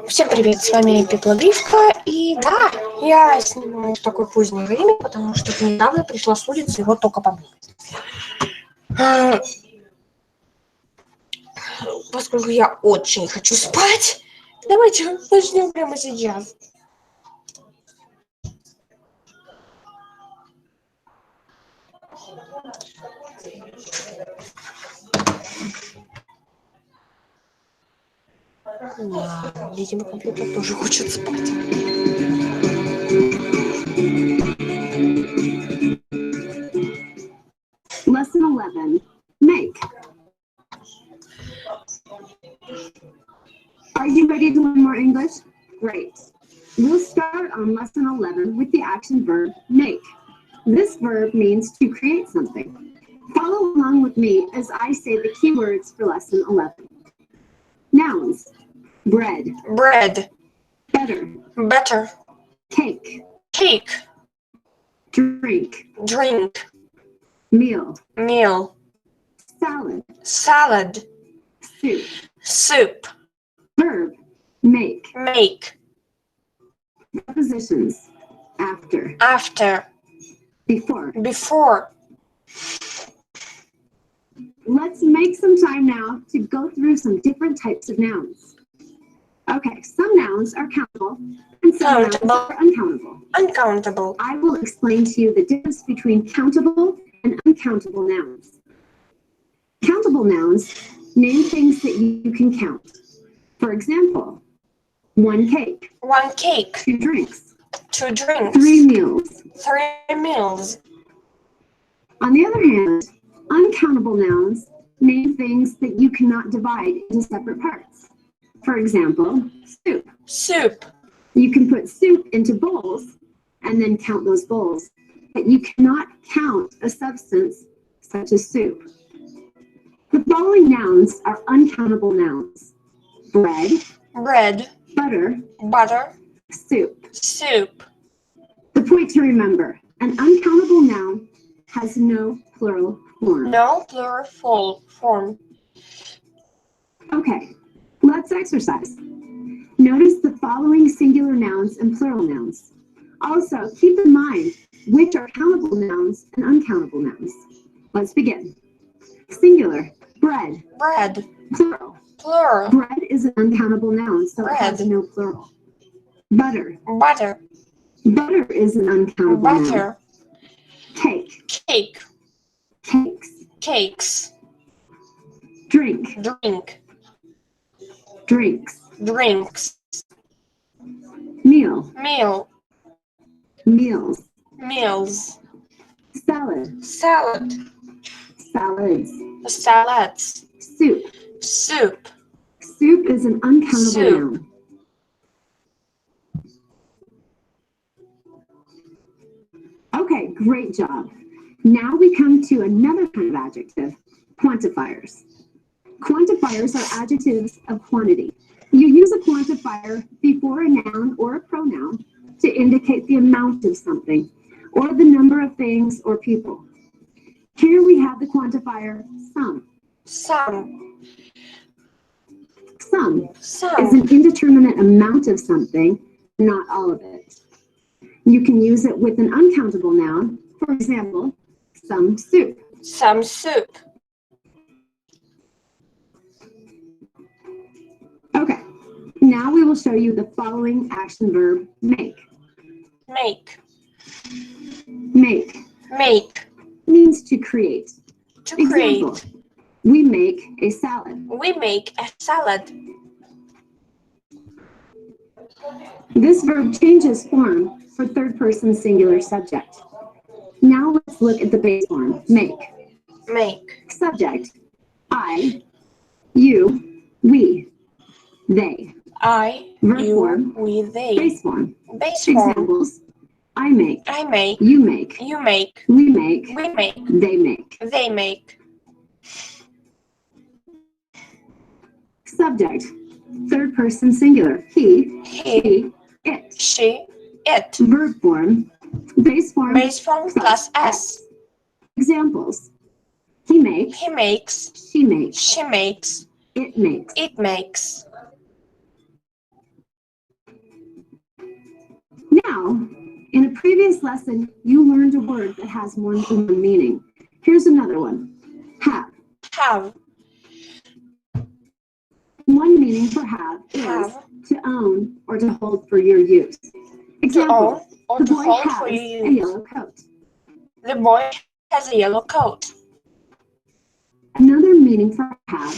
Всем привет, с вами Пеплогривка, и да, я снимаю в такое позднее время, потому что недавно пришла с улицы, и вот только помыла. Поскольку я очень хочу спать, давайте начнем прямо сейчас. Да, видимо, компьютер тоже хочет спать. Lesson 11. Make. Are you ready to learn more English? Great. We'll start on lesson 11 with the action verb make. This verb means to create something. Follow along with me as I say the key words for lesson 11. Nouns. Bread. Bread. Better. Better. Cake. Cake. Drink. Drink. Meal. Meal. Salad. Salad. Soup. Soup. Verb. Make. Make. Prepositions. After. After. Before. Before. Let's make some time now to go through some different types of nouns. Okay, some nouns are countable and some nouns are uncountable. Uncountable. I will explain to you the difference between countable and uncountable nouns. Countable nouns name things that you can count. For example, 1 cake. 1 cake. 2 drinks. 2 drinks. 3 meals. 3 meals. On the other hand, uncountable nouns name things that you cannot divide into separate parts. For example, soup. Soup. You can put soup into bowls and then count those bowls, but you cannot count a substance such as soup. The following nouns are uncountable nouns. Bread. Bread. Butter. Butter. Soup. Soup. The point to remember, an uncountable noun has no plural form. No plural form. Okay, let's exercise. Notice the following singular nouns and plural nouns. Also, keep in mind which are countable nouns and uncountable nouns. Let's begin. Singular, bread. Bread. Plural. Plural. Bread is an uncountable noun, so it has no plural. Butter. Butter. Butter is an uncountable noun. Butter. Cake. Cake. Cakes. Cakes. Drink. Drink. Drinks. Drinks. Meal. Meal. Meals. Meals. Salad. Salad. Salads. Salads. Soup. Soup. Soup is an uncountable noun. Okay, great job. Now we come to another kind of adjective, quantifiers. Quantifiers are adjectives of quantity. You use a quantifier before a noun or a pronoun to indicate the amount of something or the number of things or people. Here we have the quantifier some. Some. Some Some. is an indeterminate amount of something, not all of it. You can use it with an uncountable noun. For example, some soup. Some soup. Okay, now we will show you the following action verb, make. Make. Make. Make. Means to create. To Example, create. we make a salad. We make a salad. This verb changes form for third person singular subject. Now let's look at the base form, make. Make. Subject, I, you, we, they. I, Verb you, form, we, they. base form. Base form. Examples, I make. I make. You make. You make. We make. We make. They make. They make. Subject, third person singular, he, she, it. She, it. Verb form, base form plus S. Examples, he makes. He makes. She makes. She makes. It makes. It makes. Now, in a previous lesson, you learned a word that has more than one meaning. Here's another one. Have. Have. One meaning for have is Have. to own or to hold for your use. Example, To own or the to boy hold has for a your use. yellow coat. The boy has a yellow coat. Another meaning for have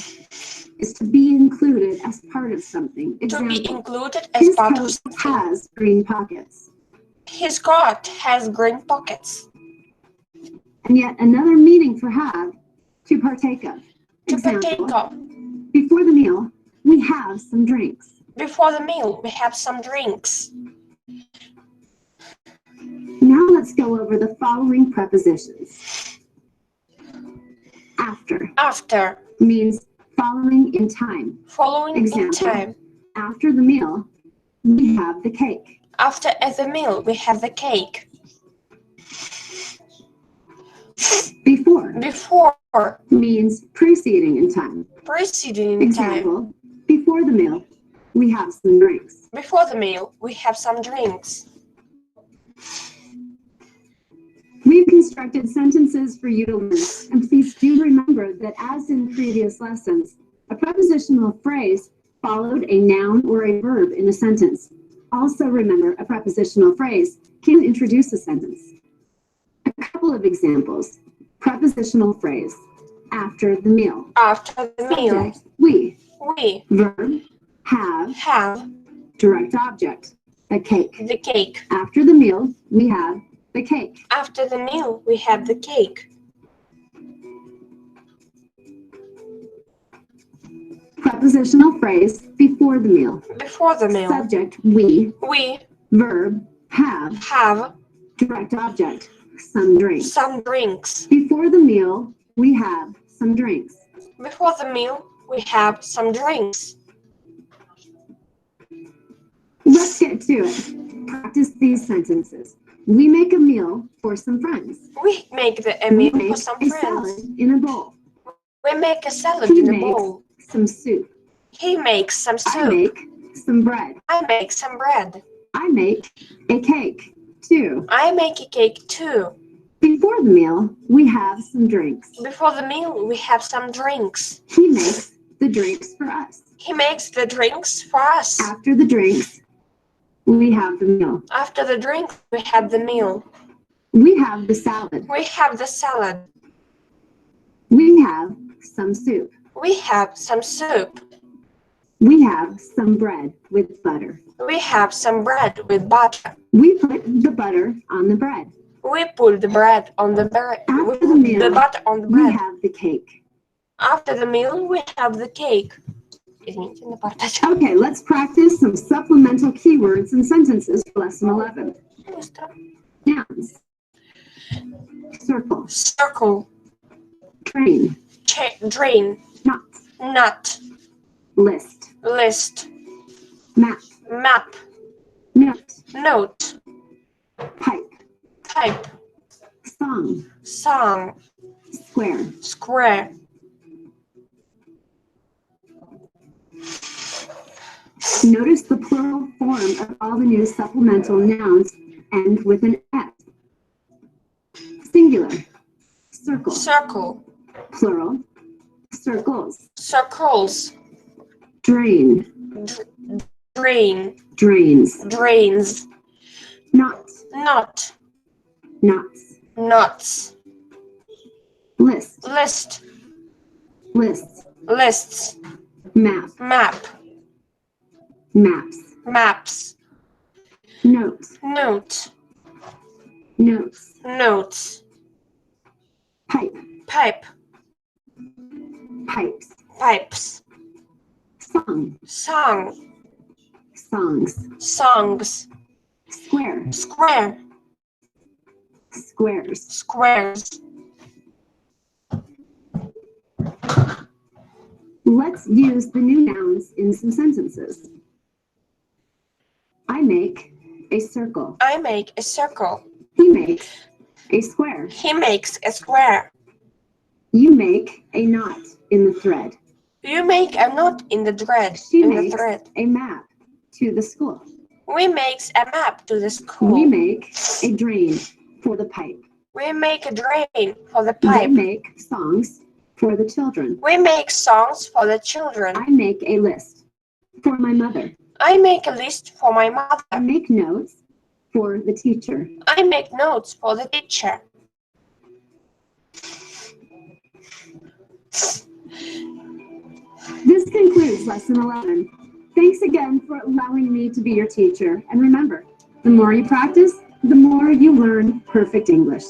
is to be included as part of something. To Example, be included as his part of coat something. has green pockets. His coat has green pockets. And yet another meaning for have, to partake of. To Example, partake of. before the meal, we have some drinks. Before the meal, we have some drinks. Now let's go over the following prepositions. After. After. Means following in time. Following Example, in time. after the meal, we have the cake. After the meal, we have the cake. Before. Before. Means preceding in time. Preceding in time. Example, before the meal, we have some drinks. Before the meal, we have some drinks. We've constructed sentences for you to learn, and please do remember that as in previous lessons, a prepositional phrase followed a noun or a verb in a sentence. Also remember, a prepositional phrase can introduce a sentence. A couple of examples. Prepositional phrase, after the meal. After the meal. Subject, we. We. Verb, have. Have. Direct object, the cake. The cake. After the meal, we have the cake. After the meal, we have the cake. Prepositional phrase, before the meal. Before the meal. Subject, we. We. Verb, have. Have. Direct object, some drinks. Some drinks. Before the meal, we have some drinks. Before the meal, we have some drinks. Let's get to it. Practice these sentences. We make a meal for some friends. We make a We meal for make some a friends. salad in a bowl. We make a salad He in a makes bowl. some soup. He makes some I soup. make some bread. I make some bread. I make a cake, too. I make a cake too. Before the meal, we have some drinks. Before the meal, we have some drinks. He makes the drinks for us. He makes the drinks for us. After the drinks, we have the meal. After the drink, we have the meal. We have the salad. We have the salad. We have some soup. We have some soup. We have some bread with butter. We have some bread with butter. We put the butter on the bread. We put the bread on the bread. We After the put meal, the butter on the we bread. have the cake. After the meal, we have the cake. Извините, на партач. Okay, let's practice some supplemental keywords and sentences for lesson 11. Nouns. Circle. Circle. Train. Drain. Not. Nut. List. List. Map. Map. Note. Note. Pipe. Pipe. Song. Song. Square. Square. Notice the plural form of all the new supplemental nouns end with an S. Singular. Circle. Circle. Plural. Circles. Circles. Drain. Drain. Drains. Drains. Knot. Knot. Knots. Knots. List. List. Lists. Lists. Map. Map. Maps. Maps. Note. Note. Notes. Notes. Pipe. Pipe. Pipes. Pipes. Song. Song. Songs. Songs. Square. Square. Squares. Squares. Let's use the new nouns in some sentences. I make a circle. I make a circle. He makes a square. He makes a square. You make a knot in the thread. You make a knot in the thread. She in the makes thread. a map to the school. We make a map to the school. We make a drain for the pipe. We make a drain for the They pipe. make songs for the children. We make songs for the children. I make a list for my mother. I make a list for my I mother. make notes for the teacher. I make notes for the teacher. This concludes lesson 11. Thanks again for allowing me to be your teacher. And remember, the more you practice, the more you learn perfect English.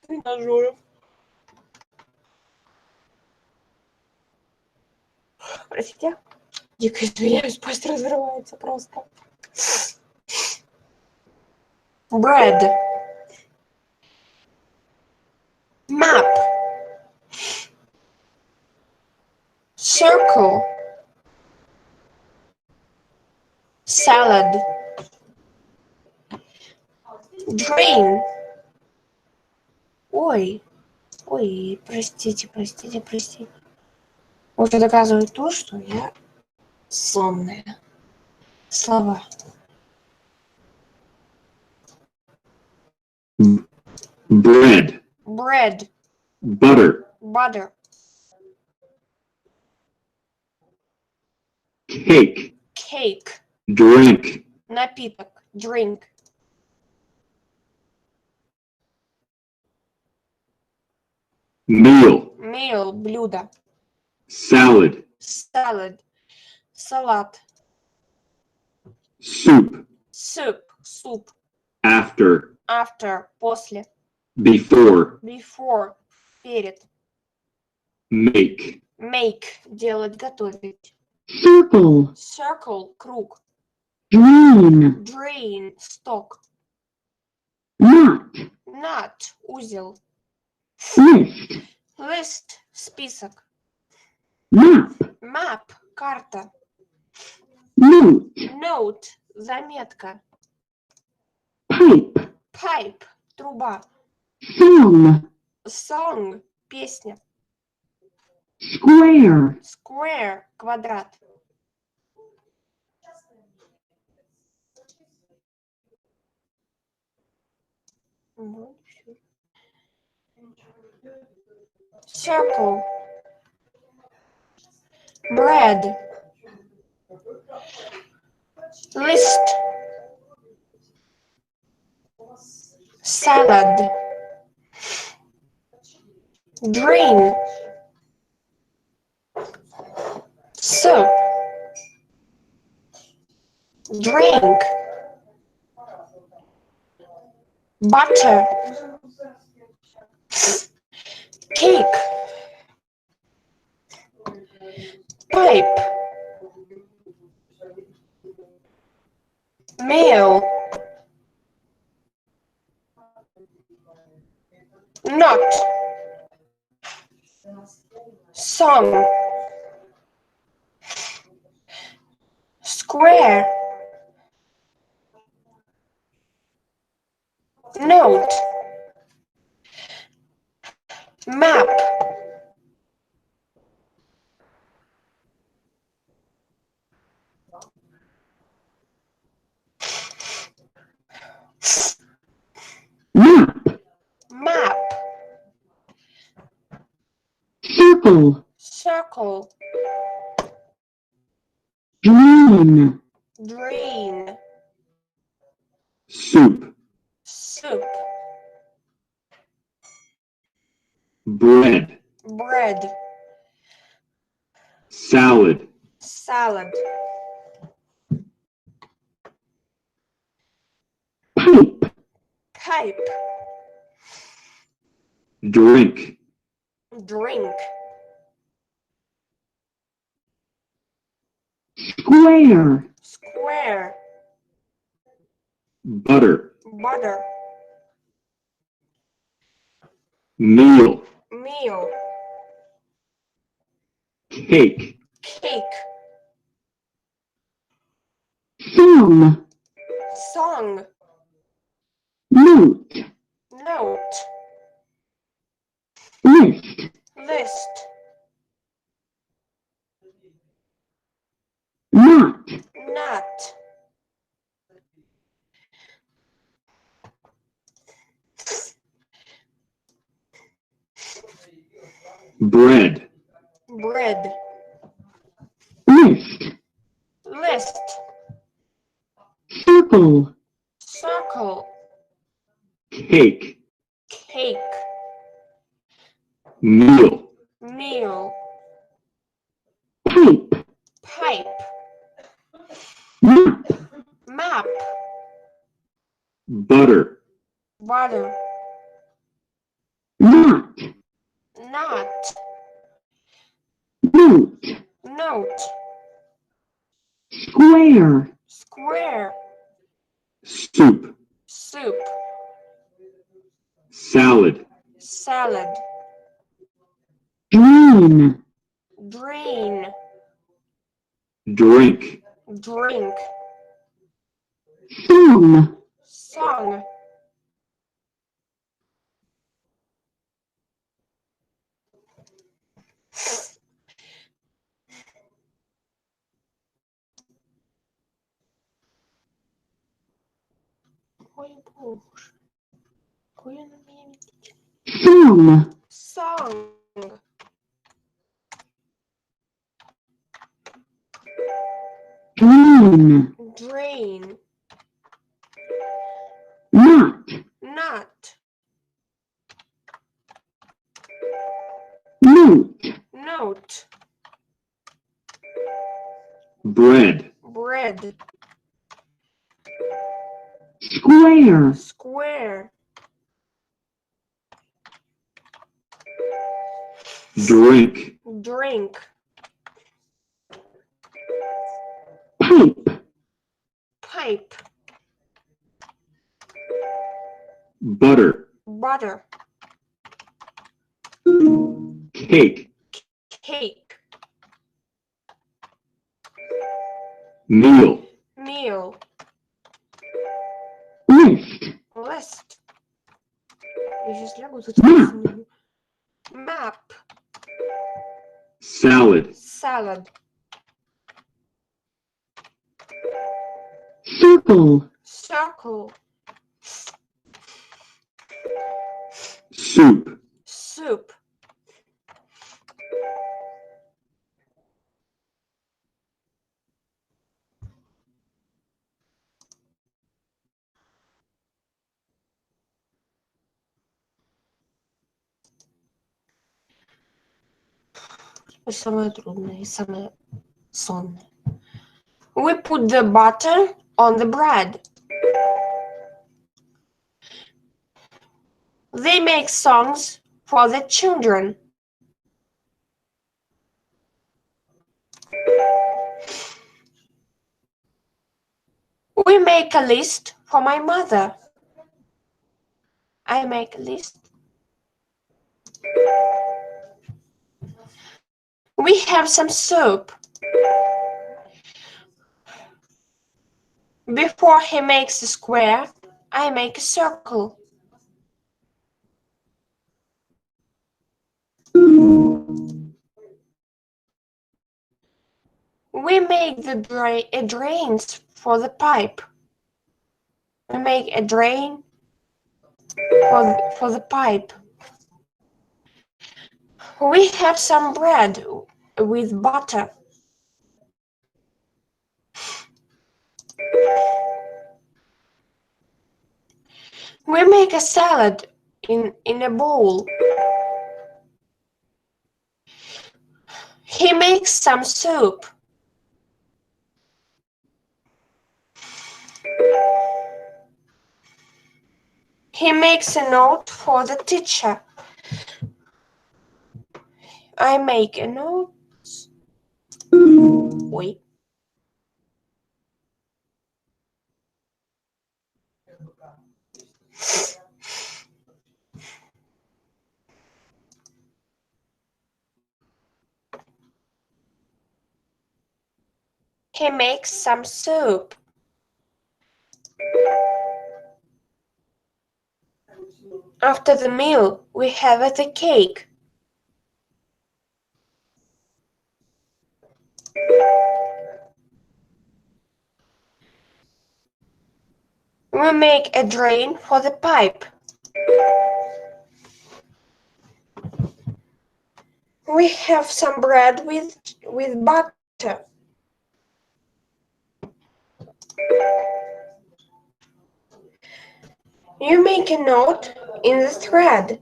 Тренажеров. Простите. Дико извиняюсь, пасть разрывается просто. Bread. Map. Circle. Salad. Drain. Ой, простите. Это доказывает то, что я сонная. Слова. Bread, Bread. butter, cake, Cake. drink, Напиток. Drink. meal, Meal. Блюдо. salad, Salad. Салат. soup, Soup. Суп. after, After. После. before, Before. Перед. make, Make. Делать. Готовить. Circle, Circle. Круг. drain, Drain. Сток. knot, Knot. Узел. list, List. Список. map, Map. Карта. note, Note. Заметка. pipe, Pipe. Труба. song, Song. Песня. square, Square. Квадрат. Circle. Bread. List. Salad. Drain. Soup. Drink. Butter. Cake. Pipe. Meal. Knot. Song. Square. Note. Map. map, Map. circle, Circle. drain, Drain. soup, Soup. bread, Bread. salad, Salad. pipe, Pipe. drink, Drink. square, Square. butter, Butter. meal, Meal. cake, Cake. song, Song. note, Note. list, List. bread, bread, list, list, circle, circle, cake, cake, meal, meal, pipe, pipe, map, map, butter, butter, knot, knot, note, note, square, square, soup, soup, salad, salad, drain, drain, drink, drink, song, song, ой, боже, какой он у меня медлительный. song, Song, drain, drain, knot, knot, note, note, bread, bread, square, square, drink, drink, pipe, pipe, butter, butter, cake, cake, meal, meal, list, list. Я сейчас лягу тут Map. засну. Map, salad, salad, circle, circle, soup, soup, самое трудное и самое сонное. We put the butter on the bread. They make songs for the children. We make a list for my mother. I make a list. We have some soup. Before he makes a square, I make a circle. We make the drains for the pipe. We make a drain for the pipe. We have some bread with butter. We make a salad in a bowl. He makes some soup. He makes a note for the teacher. I make a note. Wait. He makes some soup. After the meal, we have the cake. We make a drain for the pipe. We have some bread with butter. You make a note in the thread.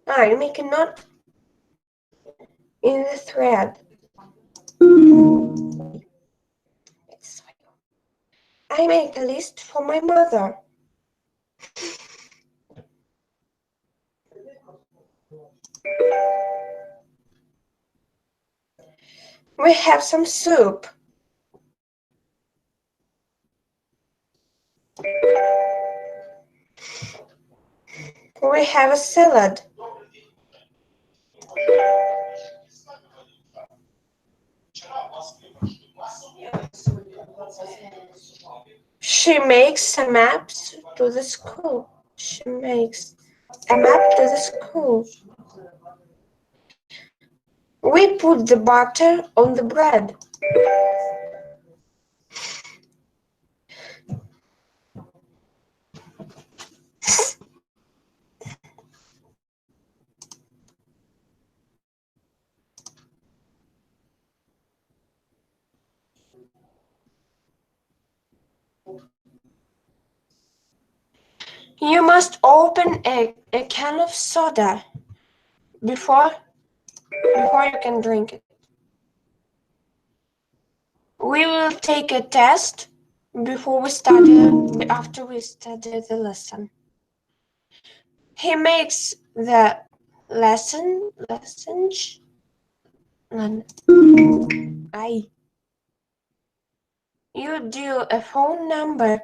You make a note in the thread. I make a list for my mother. We have some soup. We have a salad. She makes a map to the school. She makes a map to the school. We put the butter on the bread. You must open a can of soda before you can drink it. We will take a test after we study the lesson. He makes the lessons. You do a phone number.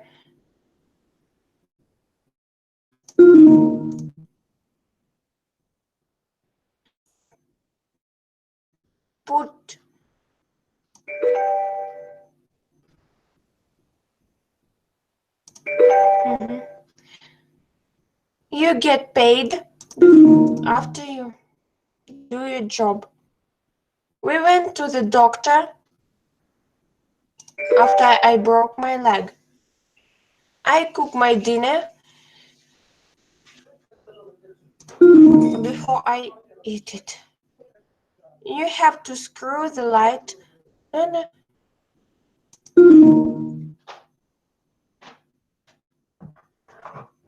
Put You get paid after you do your job. We went to the doctor after I broke my leg. I cook my dinner before I eat it. You have to screw the light. No.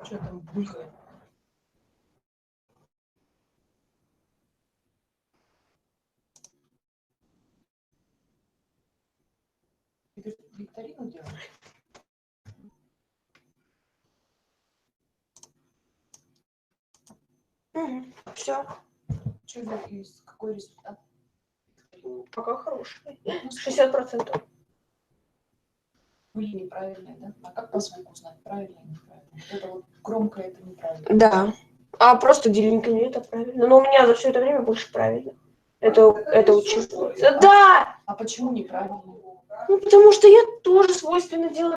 Что там булькает? Викторину делаешь? Все, Что за какой результат? пока хороший. 60%. Были неправильные, да? А как по звуку узнать, правильно или неправильно? Вот это вот громкое, это неправильно. Да. А просто делинками это правильно. Но у меня за все это время больше правильно. Это учится. Да! А почему неправильно? Ну, потому что я тоже свойственно делаю.